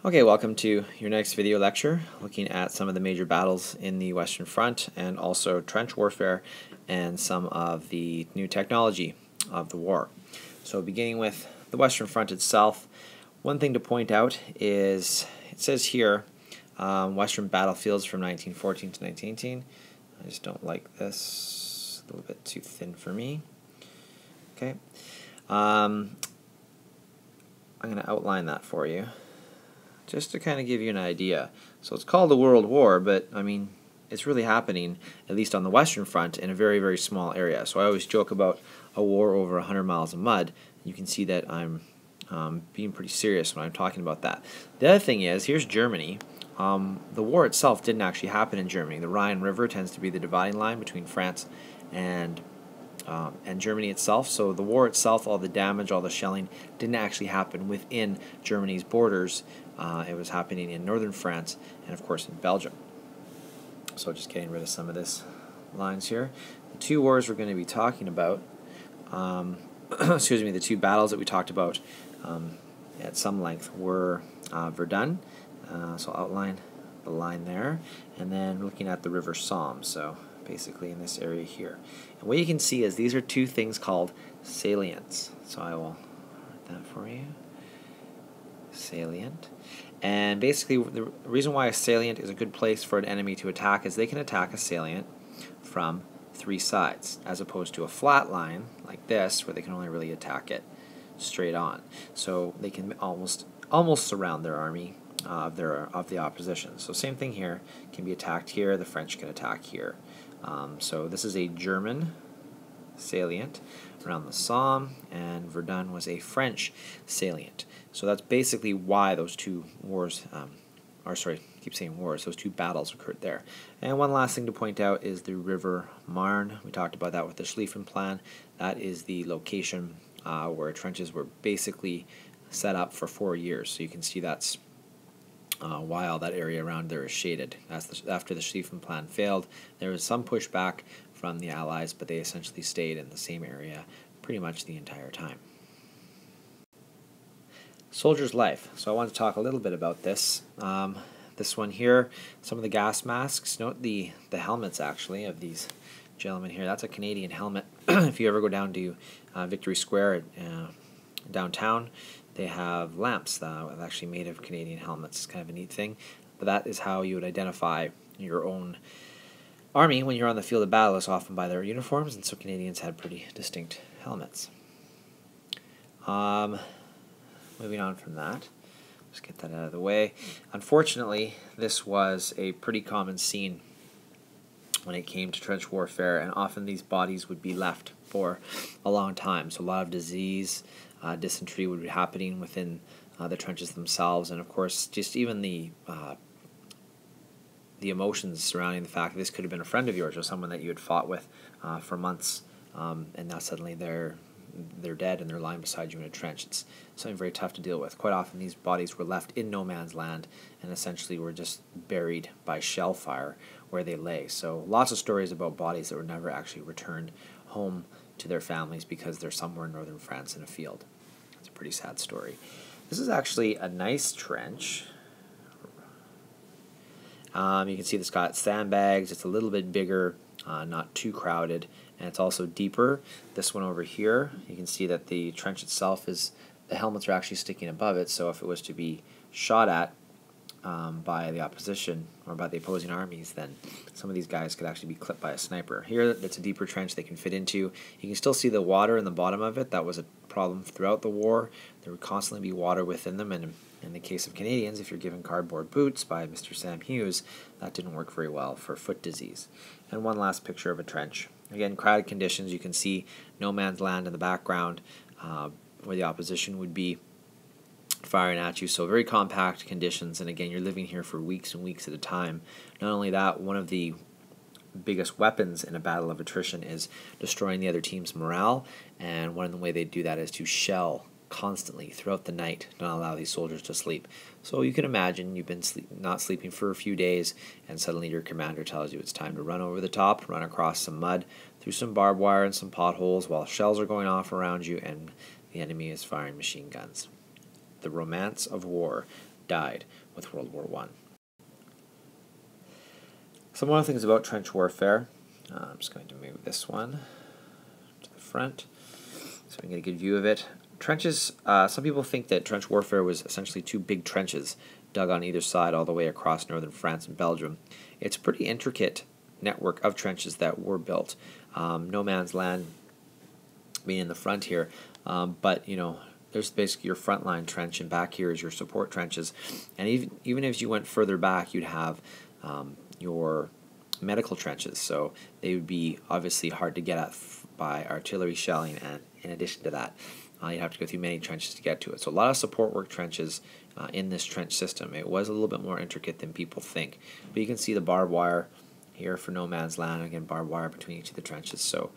Okay, welcome to your next video lecture, looking at some of the major battles in the Western Front and also trench warfare and some of the new technology of the war. So beginning with the Western Front itself, one thing to point out is it says here Western battlefields from 1914 to 1918. I just don't like this, a little bit too thin for me. Okay, I'm going to outline that for you, just to kind of give you an idea. So it's called a world war, but I mean, it's really happening, at least on the Western Front, in a very, very small area. So I always joke about a war over 100 miles of mud. You can see that I'm being pretty serious when I'm talking about that. The other thing is, here's Germany. The war itself didn't actually happen in Germany. The Rhine River tends to be the dividing line between France and Germany itself. So the war itself, all the damage, all the shelling, didn't actually happen within Germany's borders. It was happening in northern France and, of course, in Belgium. So just getting rid of some of this lines here. The two wars we're going to be talking about, excuse me, the two battles that we talked about at some length were Verdun. So I'll outline the line there, and then looking at the River Somme. So basically in this area here. And what you can see is these are two things called salients. So I will write that for you. Salient. And basically the reason why a salient is a good place for an enemy to attack is they can attack a salient from three sides, as opposed to a flat line like this where they can only really attack it straight on. So they can almost surround their army of the opposition. So same thing here, can be attacked here, the French can attack here. So this is a German salient around the Somme, and Verdun was a French salient. So that's basically why those two wars, I keep saying wars, those two battles occurred there. And one last thing to point out is the River Marne. We talked about that with the Schlieffen Plan. That is the location where trenches were basically set up for 4 years. So you can see that's why all that area around there is shaded. After the Schlieffen Plan failed, there was some pushback from the Allies, but they essentially stayed in the same area pretty much the entire time. Soldier's life. So I want to talk a little bit about this. This one here, some of the gas masks. Note the helmets, actually, of these gentlemen here. That's a Canadian helmet. If you ever go down to Victory Square downtown, they have lamps that are actually made of Canadian helmets. It's kind of a neat thing. But that is how you would identify your own army when you're on the field of battle, is often by their uniforms, and so Canadians had pretty distinct helmets. Moving on from that, just get that out of the way. Unfortunately, this was a pretty common scene when it came to trench warfare, and often these bodies would be left for a long time. So a lot of disease, dysentery would be happening within the trenches themselves, and of course just even the emotions surrounding the fact that this could have been a friend of yours or someone that you had fought with for months, and now suddenly they're dead and they're lying beside you in a trench. It's something very tough to deal with. Quite often these bodies were left in no man's land and essentially were just buried by shell fire where they lay. So lots of stories about bodies that were never actually returned home to their families because they're somewhere in northern France in a field. It's a pretty sad story. This is actually a nice trench. You can see it's got sandbags. It's a little bit bigger, not too crowded, and it's also deeper. This one over here, you can see that the trench itself is, the helmets are actually sticking above it, so if it was to be shot at by the opposition or by the opposing armies, then some of these guys could actually be clipped by a sniper. Here, it's a deeper trench they can fit into. You can still see the water in the bottom of it. That was a problem throughout the war. There would constantly be water within them, and in the case of Canadians, if you're given cardboard boots by Mr. Sam Hughes, that didn't work very well for foot disease. And one last picture of a trench. Again, crowded conditions. You can see no man's land in the background where the opposition would be firing at you. So very compact conditions, and again, you're living here for weeks and weeks at a time. Not only that, one of the biggest weapons in a battle of attrition is destroying the other team's morale, and one of the way they do that is to shell constantly throughout the night, not allow these soldiers to sleep. So you can imagine you've been not sleeping for a few days, and suddenly your commander tells you it's time to run over the top, run across some mud, through some barbed wire and some potholes while shells are going off around you and the enemy is firing machine guns. The romance of war. died with World War I. Some other things about trench warfare. I'm just going to move this one to the front so we can get a good view of it. Trenches, some people think that trench warfare was essentially two big trenches dug on either side all the way across northern France and Belgium. It's a pretty intricate network of trenches that were built. No man's land being in the front here, but there's basically your front line trench, and back here is your support trenches. And even if you went further back, you'd have your medical trenches, so they would be obviously hard to get at by artillery shelling, and in addition to that, you'd have to go through many trenches to get to it. So a lot of support work trenches in this trench system. It was a little bit more intricate than people think, but you can see the barbed wire here for no man's land. Again, barbed wire between each of the trenches. So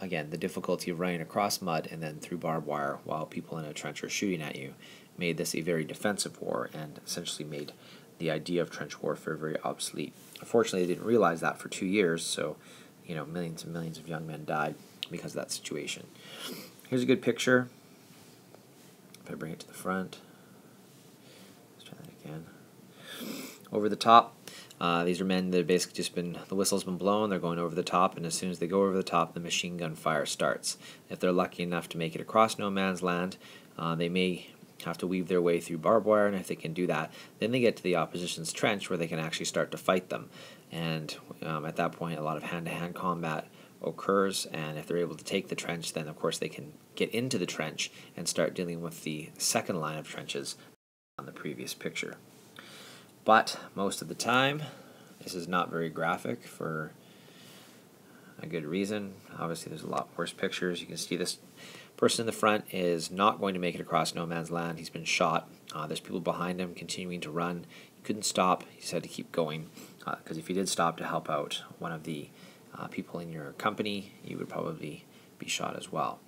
again, the difficulty of running across mud and then through barbed wire while people in a trench are shooting at you made this a very defensive war, and essentially made the idea of trench warfare very obsolete. Unfortunately, they didn't realize that for 2 years, so millions and millions of young men died because of that situation. Here's a good picture. If I bring it to the front, let's try that again. Over the top, these are men that have basically just been, the whistle's been blown, they're going over the top, and as soon as they go over the top, the machine gun fire starts. If they're lucky enough to make it across no man's land, they may have to weave their way through barbed wire, and if they can do that, then they get to the opposition's trench where they can actually start to fight them. And at that point, a lot of hand-to-hand combat occurs, and if they're able to take the trench, then of course they can get into the trench and start dealing with the second line of trenches on the previous picture. But most of the time, this is not very graphic for a good reason. Obviously, there's a lot worse pictures. You can see this person in the front is not going to make it across no man's land. He's been shot. There's people behind him continuing to run. He couldn't stop. He just had to keep going, because if he did stop to help out one of the people in your company, you would probably be shot as well.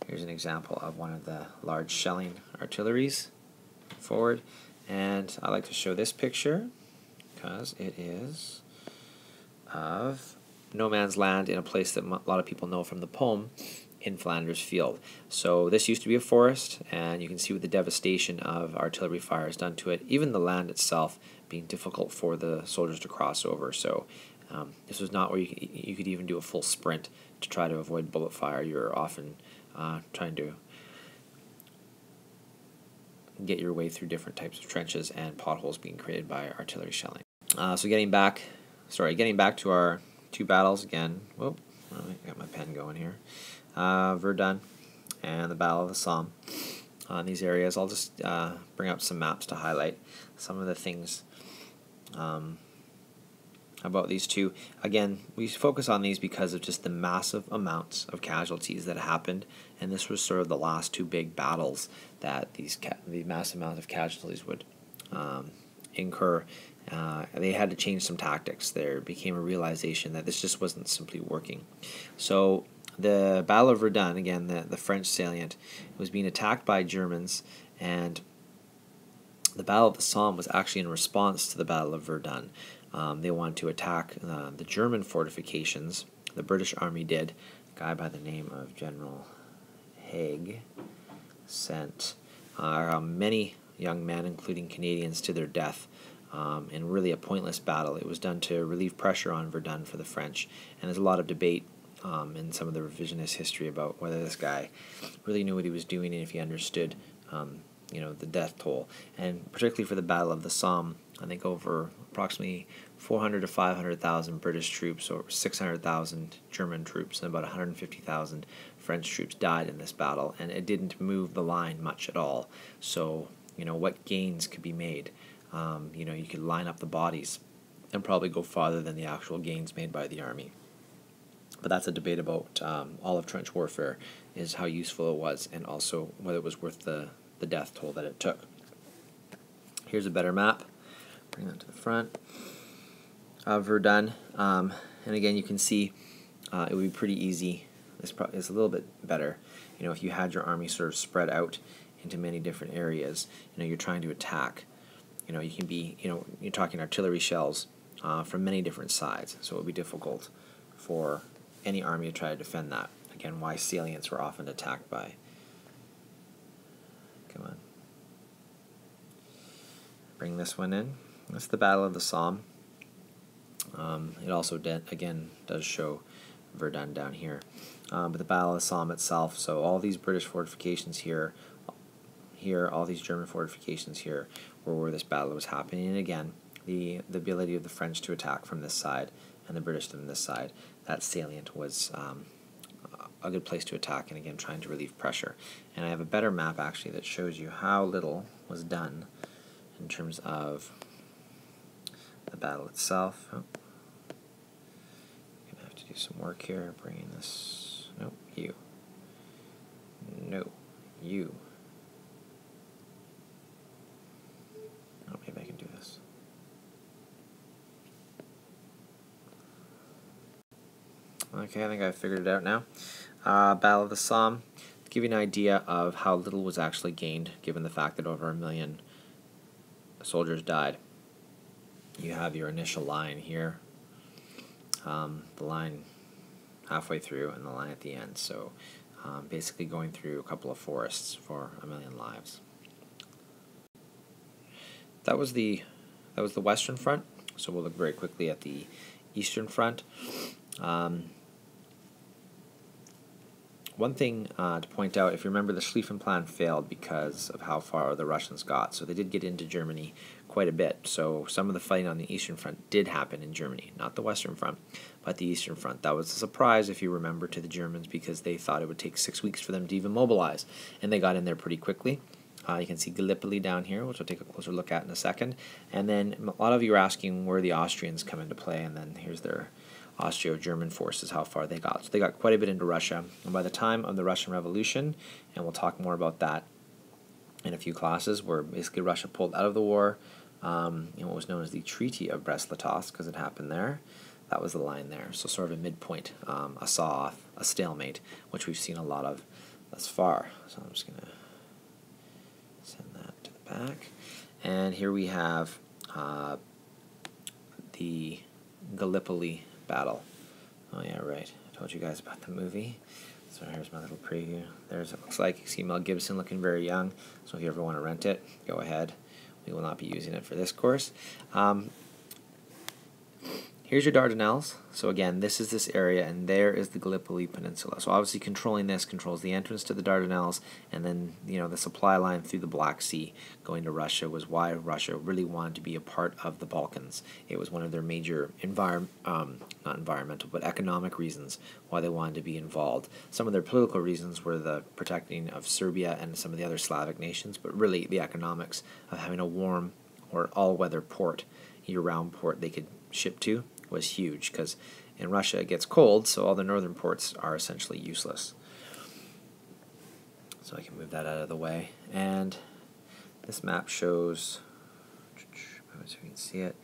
Here's an example of one of the large shelling artilleries forward. And I like to show this picture because it is of no man's land in a place that a lot of people know from the poem, in Flanders Field. So this used to be a forest, and you can see what the devastation of artillery fire has done to it, even the land itself being difficult for the soldiers to cross over. So this was not where you could even do a full sprint to try to avoid bullet fire. You're often trying to get your way through different types of trenches and potholes being created by artillery shelling. So getting back to our two battles again. Whoop, I got my pen going here. Verdun and the Battle of the Somme. In these areas, I'll just bring up some maps to highlight some of the things about these two. Again, we focus on these because of just the massive amounts of casualties that happened, and this was sort of the last two big battles that the massive amount of casualties would incur. They had to change some tactics. There became a realization that this just wasn't simply working. So the Battle of Verdun, again, the French salient, was being attacked by Germans, and the Battle of the Somme was actually in response to the Battle of Verdun. They wanted to attack the German fortifications. The British Army did. A guy by the name of General Haig sent many young men, including Canadians, to their death in really a pointless battle. It was done to relieve pressure on Verdun for the French, and there's a lot of debate in some of the revisionist history about whether this guy really knew what he was doing and if he understood the death toll. And particularly for the Battle of the Somme, I think over approximately 400 to 500,000 British troops, or 600,000 German troops, and about 150,000 French troops died in this battle, and it didn't move the line much at all. So, what gains could be made? You could line up the bodies and probably go farther than the actual gains made by the army. But that's a debate about all of trench warfare, is how useful it was, and also whether it was worth the death toll that it took. Here's a better map. Bring that to the front of Verdun. And again, you can see it would be pretty easy. This is a little bit better. If you had your army sort of spread out into many different areas, you're trying to attack. You can be, you're talking artillery shells from many different sides, so it would be difficult for any army to try to defend that. Again, why salients were often attacked by. Come on. bring this one in. That's the Battle of the Somme. It also again does show Verdun down here, but the Battle of the Somme itself. So all these British fortifications here, all these German fortifications here, were where this battle was happening. And again, the ability of the French to attack from this side and the British from this side, that salient was a good place to attack, and again trying to relieve pressure. And I have a better map actually that shows you how little was done in terms of the battle itself. Oh. Gonna have to do some work here, bringing this. No, you. No, you. Oh, maybe I can do this. Okay, I think I've figured it out now. Battle of the Somme. To give you an idea of how little was actually gained, given the fact that over 1 million soldiers died. You have your initial line here, the line halfway through, and the line at the end. So basically going through a couple of forests for 1 million lives. That was the Western Front. So we'll look very quickly at the Eastern Front. One thing to point out, if you remember, the Schlieffen Plan failed because of how far the Russians got. So they did get into Germany quite a bit. So some of the fighting on the Eastern Front did happen in Germany, not the Western Front, but the Eastern Front. That was a surprise, if you remember, to the Germans, because they thought it would take 6 weeks for them to even mobilize, and they got in there pretty quickly. You can see Gallipoli down here, which we'll take a closer look at in a second. And then a lot of you are asking where the Austrians come into play, and then here's their Austro-German forces, how far they got. So they got quite a bit into Russia. And by the time of the Russian Revolution, and we'll talk more about that in a few classes, where basically Russia pulled out of the war in what was known as the Treaty of Brest-Litovsk, because it happened there. That was the line there. So sort of a midpoint, a saw-off, a stalemate, which we've seen a lot of thus far. So I'm just going to send that to the back. And here we have the Gallipoli battle. Oh yeah, right. I told you guys about the movie. So here's my little preview. There's it looks like. You see Mel Gibson looking very young. So if you ever want to rent it, go ahead. We will not be using it for this course. Here's your Dardanelles. So again, this is this area, and there is the Gallipoli Peninsula. So obviously controlling this controls the entrance to the Dardanelles, and then the supply line through the Black Sea going to Russia was why Russia really wanted to be a part of the Balkans. It was one of their major not environmental, but economic reasons why they wanted to be involved. Some of their political reasons were the protecting of Serbia and some of the other Slavic nations, but really the economics of having a warm or all-weather port, year-round port they could ship to, was huge, because in Russia it gets cold, so all the northern ports are essentially useless. So I can move that out of the way. And this map shows, so you can see it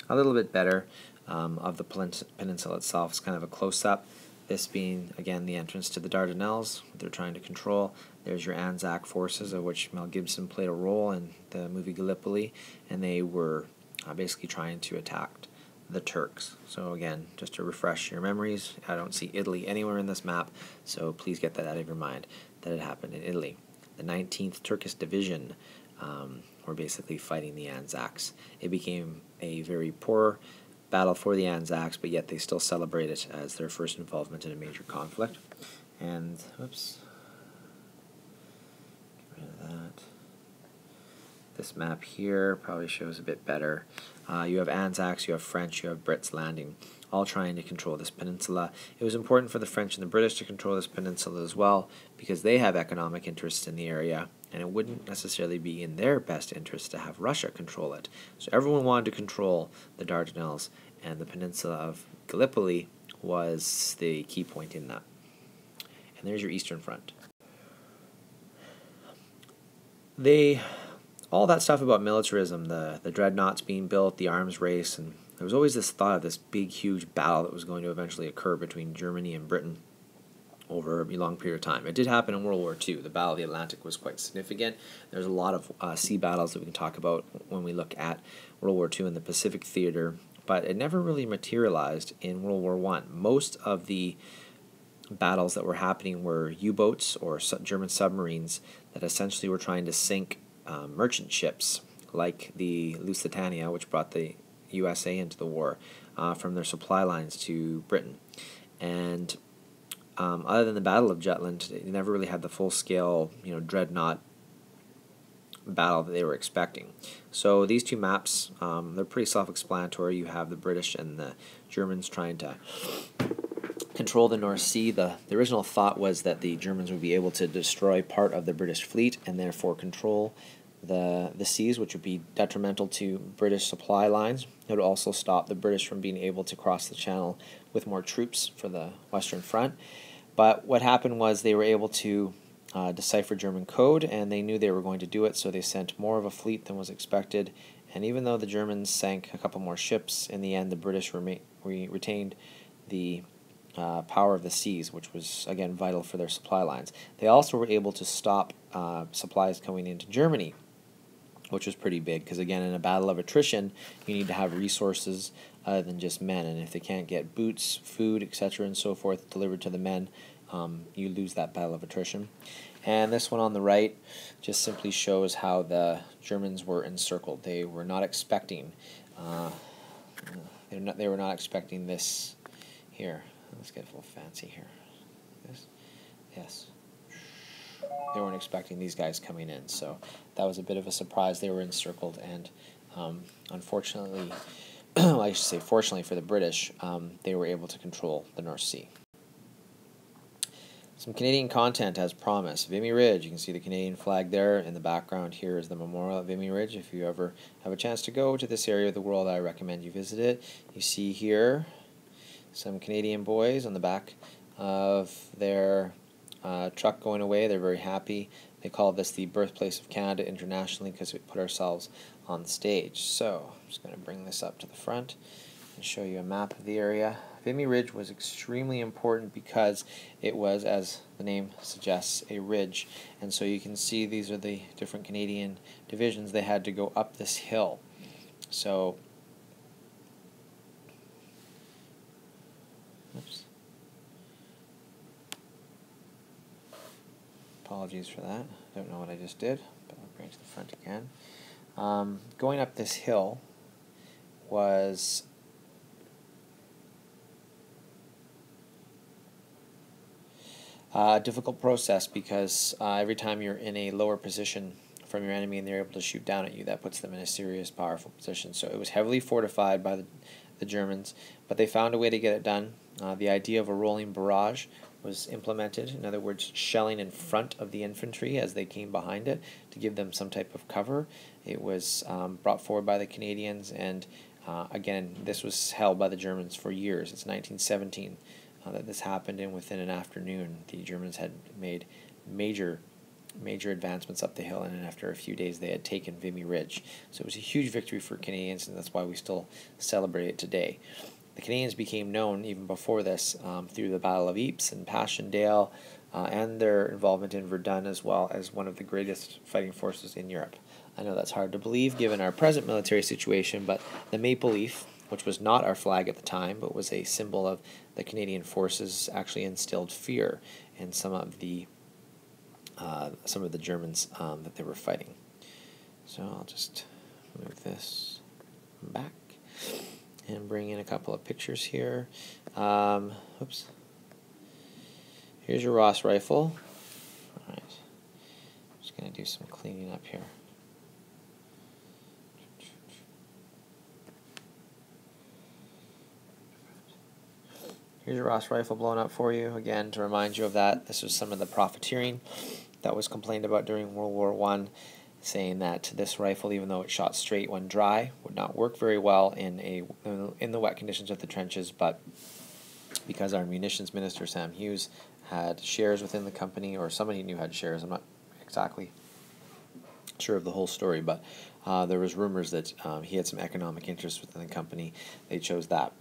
a little bit better, of the peninsula itself. It's kind of a close-up. This being, again, the entrance to the Dardanelles, what they're trying to control. There's your Anzac forces, of which Mel Gibson played a role in the movie Gallipoli, and they were basically trying to attack the Turks. So again, just to refresh your memories, I don't see Italy anywhere in this map, so please get that out of your mind, that it happened in Italy. The 19th Turkish Division were basically fighting the Anzacs. It became a very poor battle for the Anzacs, but yet they still celebrate it as their first involvement in a major conflict. And, whoops, get rid of that. This map here probably shows a bit better. You have Anzacs, you have French, you have Brits landing, all trying to control this peninsula. It was important for the French and the British to control this peninsula as well, because they have economic interests in the area, and it wouldn't necessarily be in their best interest to have Russia control it. So everyone wanted to control the Dardanelles, and the peninsula of Gallipoli was the key point in that. And there's your Eastern Front. All that stuff about militarism, the dreadnoughts being built, the arms race, and there was always this thought of this big, huge battle that was going to eventually occur between Germany and Britain over a long period of time. It did happen in World War II. The Battle of the Atlantic was quite significant. There's a lot of sea battles that we can talk about when we look at World War II in the Pacific Theater, but it never really materialized in World War I. Most of the battles that were happening were U-boats or German submarines that essentially were trying to sink merchant ships like the Lusitania, which brought the USA into the war, from their supply lines to Britain. And other than the Battle of Jutland, they never really had the full-scale, dreadnought battle that they were expecting. So these two maps, they're pretty self-explanatory. You have the British and the Germans trying to control the North Sea. The original thought was that the Germans would be able to destroy part of the British fleet and therefore control the seas, which would be detrimental to British supply lines. It would also stop the British from being able to cross the Channel with more troops for the Western Front. But what happened was they were able to decipher German code, and they knew they were going to do it, so they sent more of a fleet than was expected. And even though the Germans sank a couple more ships, in the end the British retained the power of the seas, which was, again, vital for their supply lines. They also were able to stop supplies coming into Germany, which was pretty big, because, again, in a battle of attrition, you need to have resources other than just men, and if they can't get boots, food, etc., and so forth delivered to the men, you lose that battle of attrition. And this one on the right just simply shows how the Germans were encircled. They were not expecting they were not expecting this here. Let's get a little fancy here. This, yes. They weren't expecting these guys coming in, so that was a bit of a surprise. They were encircled, and unfortunately, I should say fortunately for the British, they were able to control the North Sea. Some Canadian content as promised. Vimy Ridge, you can see the Canadian flag there. In the background here is the memorial at Vimy Ridge. If you ever have a chance to go to this area of the world, I recommend you visit it. You see here some Canadian boys on the back of their truck going away. They're very happy. They call this the birthplace of Canada internationally because we put ourselves on the stage. So I'm just going to bring this up to the front and show you a map of the area. Vimy Ridge was extremely important because it was, as the name suggests, a ridge. And so you can see these are the different Canadian divisions. They had to go up this hill. So, oops. Apologies for that. Don't know what I just did, but I'll bring it to the front again. Going up this hill was a difficult process because every time you're in a lower position from your enemy and they're able to shoot down at you, that puts them in a serious, powerful position. So it was heavily fortified by the Germans, but they found a way to get it done. The idea of a rolling barrage was implemented. In other words, shelling in front of the infantry as they came behind it to give them some type of cover. It was brought forward by the Canadians, and again, this was held by the Germans for years. It's 1917 that this happened, and within an afternoon, the Germans had made major advancements up the hill, and after a few days, they had taken Vimy Ridge. So it was a huge victory for Canadians, and that's why we still celebrate it today. The Canadians became known even before this through the Battle of Ypres and Passchendaele, and their involvement in Verdun, as well as one of the greatest fighting forces in Europe. I know that's hard to believe given our present military situation, but the maple leaf, which was not our flag at the time, but was a symbol of the Canadian forces, actually instilled fear in some of the Germans that they were fighting. So I'll just move this back and bring in a couple of pictures here. Oops. Here's your Ross rifle. All right. I'm just going to do some cleaning up here. Here's your Ross rifle blown up for you. Again, to remind you of that, this was some of the profiteering that was complained about during World War I, saying that this rifle, even though it shot straight when dry, would not work very well in the wet conditions of the trenches, but because our munitions minister, Sam Hughes, had shares within the company, or somebody knew had shares, I'm not exactly sure of the whole story, but there was rumors that he had some economic interest within the company. They chose that.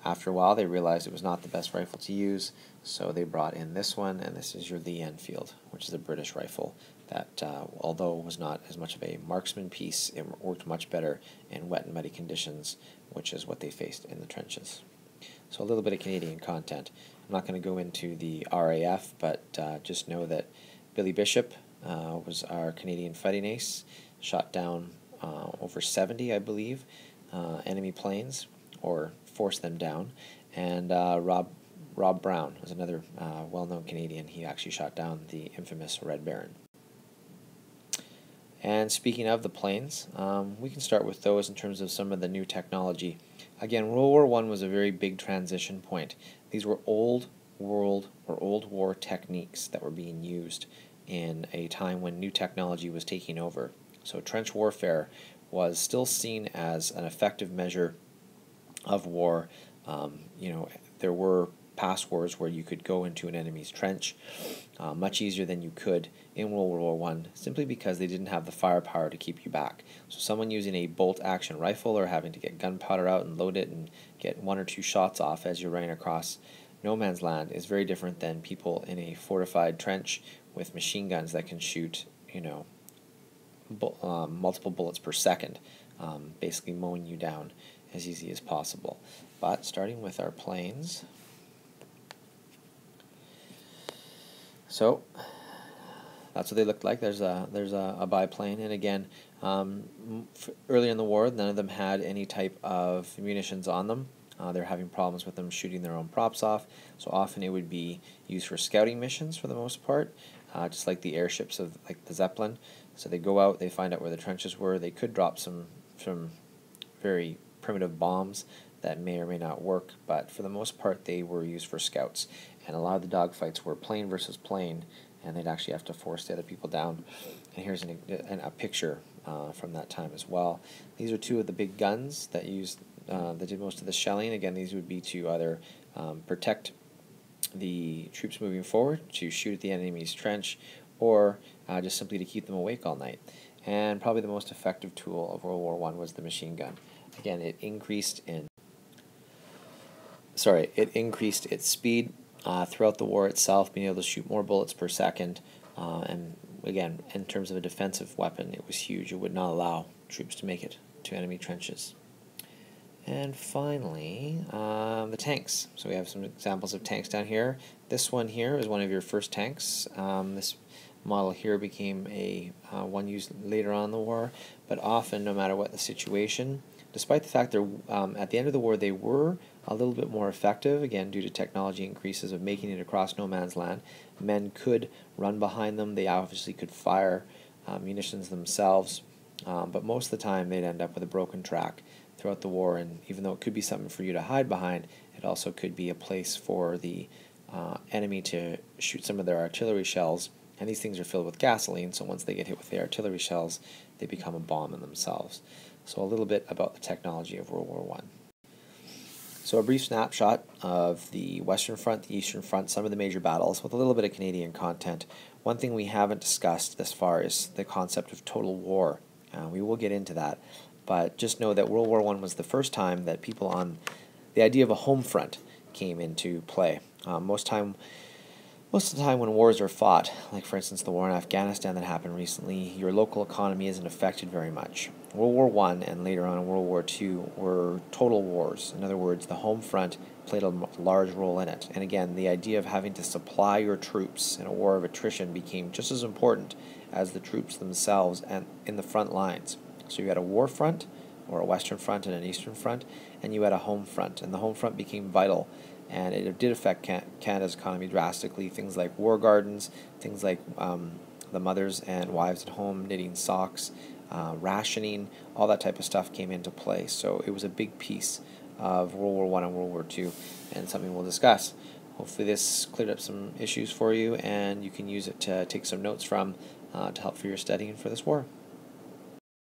After a while, they realized it was not the best rifle to use, so they brought in this one, and this is your Lee Enfield, which is a British rifle that, although it was not as much of a marksman piece, it worked much better in wet and muddy conditions, which is what they faced in the trenches. So a little bit of Canadian content. I'm not going to go into the RAF, but just know that Billy Bishop was our Canadian fighting ace, shot down over 70, I believe, enemy planes, or forced them down. And Rob Brown was another well-known Canadian. He actually shot down the infamous Red Baron. And speaking of the planes, we can start with those in terms of some of the new technology. Again, World War I was a very big transition point. These were old world or old war techniques that were being used in a time when new technology was taking over. So trench warfare was still seen as an effective measure of war. There were past wars where you could go into an enemy's trench much easier than you could in World War I, simply because they didn't have the firepower to keep you back. So someone using a bolt-action rifle or having to get gunpowder out and load it and get 1 or 2 shots off as you're running across no man's land is very different than people in a fortified trench with machine guns that can shoot, multiple bullets per second, basically mowing you down as easy as possible. But starting with our planes. So that's what they looked like. There's a biplane, and again, earlier in the war, none of them had any type of munitions on them. They're having problems with them shooting their own props off, so often it would be used for scouting missions for the most part, just like the airships of like the Zeppelin. So they go out, they find out where the trenches were. They could drop some very primitive bombs that may or may not work, but for the most part they were used for scouts. And a lot of the dogfights were plane versus plane, and they'd actually have to force the other people down. And here's a picture from that time as well. These are 2 of the big guns that did most of the shelling. Again, these would be to either protect the troops moving forward, to shoot at the enemy's trench, or just simply to keep them awake all night. And probably the most effective tool of World War I was the machine gun. Again, it increased its speed throughout the war itself, being able to shoot more bullets per second. And again, in terms of a defensive weapon, it was huge. It would not allow troops to make it to enemy trenches. And finally, the tanks. So we have some examples of tanks down here. This one here is one of your first tanks. This model here became one used later on in the war, but often, no matter what the situation, despite the fact that at the end of the war they were a little bit more effective, again due to technology increases of making it across no man's land, men could run behind them. They obviously could fire munitions themselves, but most of the time they'd end up with a broken track throughout the war. And even though it could be something for you to hide behind, it also could be a place for the enemy to shoot some of their artillery shells. And these things are filled with gasoline, so once they get hit with the artillery shells, they become a bomb in themselves. So a little bit about the technology of World War I. So a brief snapshot of the Western Front, the Eastern Front, some of the major battles, with a little bit of Canadian content. One thing we haven't discussed thus far is the concept of total war. We will get into that, but just know that World War I was the first time that people on the idea of a home front came into play. Most of the time when wars are fought, like for instance the war in Afghanistan that happened recently, your local economy isn't affected very much. World War I and later on World War II were total wars. In other words, the home front played a large role in it. And again, the idea of having to supply your troops in a war of attrition became just as important as the troops themselves and in the front lines. So you had a war front, or a Western Front and an Eastern Front, and you had a home front. And the home front became vital. And it did affect Canada's economy drastically. Things like war gardens, things like the mothers and wives at home knitting socks, rationing, all that type of stuff came into play. So it was a big piece of World War I and World War II, and something we'll discuss. Hopefully this cleared up some issues for you, and you can use it to take some notes from to help for your studying for this war.